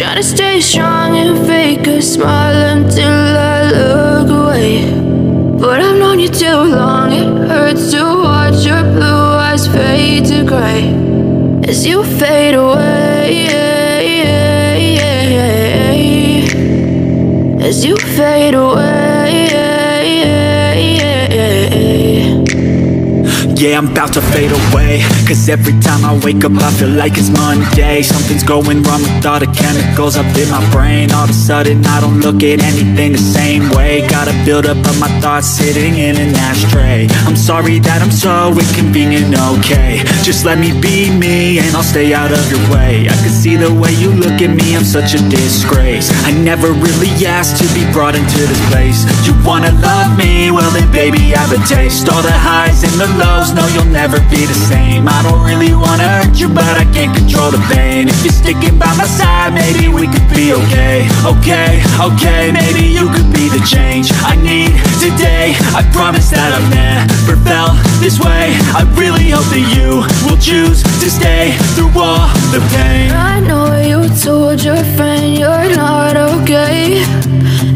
try to stay strong and fake a smile until I look away. But I've known you too long, it hurts to watch your blue eyes fade to gray as you fade away, as you fade away. Yeah, I'm about to fade away, cause every time I wake up I feel like it's Monday. Something's going wrong with all the chemicals up in my brain. All of a sudden I don't look at anything the same way. Gotta build up of my thoughts sitting in an ashtray. I'm sorry that I'm so inconvenient, okay. Just let me be me and I'll stay out of your way. I can see the way you look at me, I'm such a disgrace. I never really asked to be brought into this place. You wanna love me? Well then baby I have a taste. All the highs and the lows, no, you'll never be the same. I don't really wanna hurt you, but I can't control the pain. If you're sticking by my side, maybe we could be okay. Okay, maybe you could be the change I need today. I promise that I've never felt this way. I really hope that you will choose to stay through all the pain. I know you told your friend you're not okay,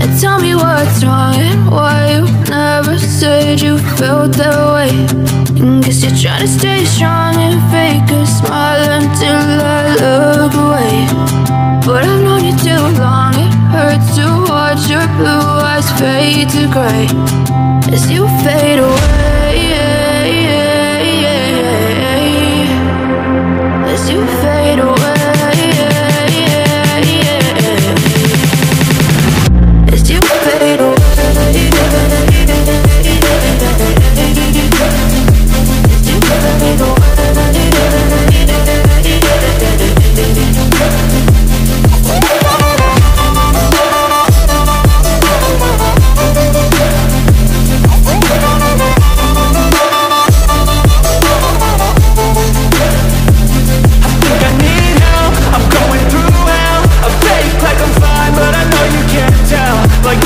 and tell me what's wrong and why you never said you felt that way. Guess you're trying to stay strong and fake a smile until I look away. But I've known you too long, it hurts to watch your blue eyes fade to gray as you fade away, as you fade away, as you fade away. Like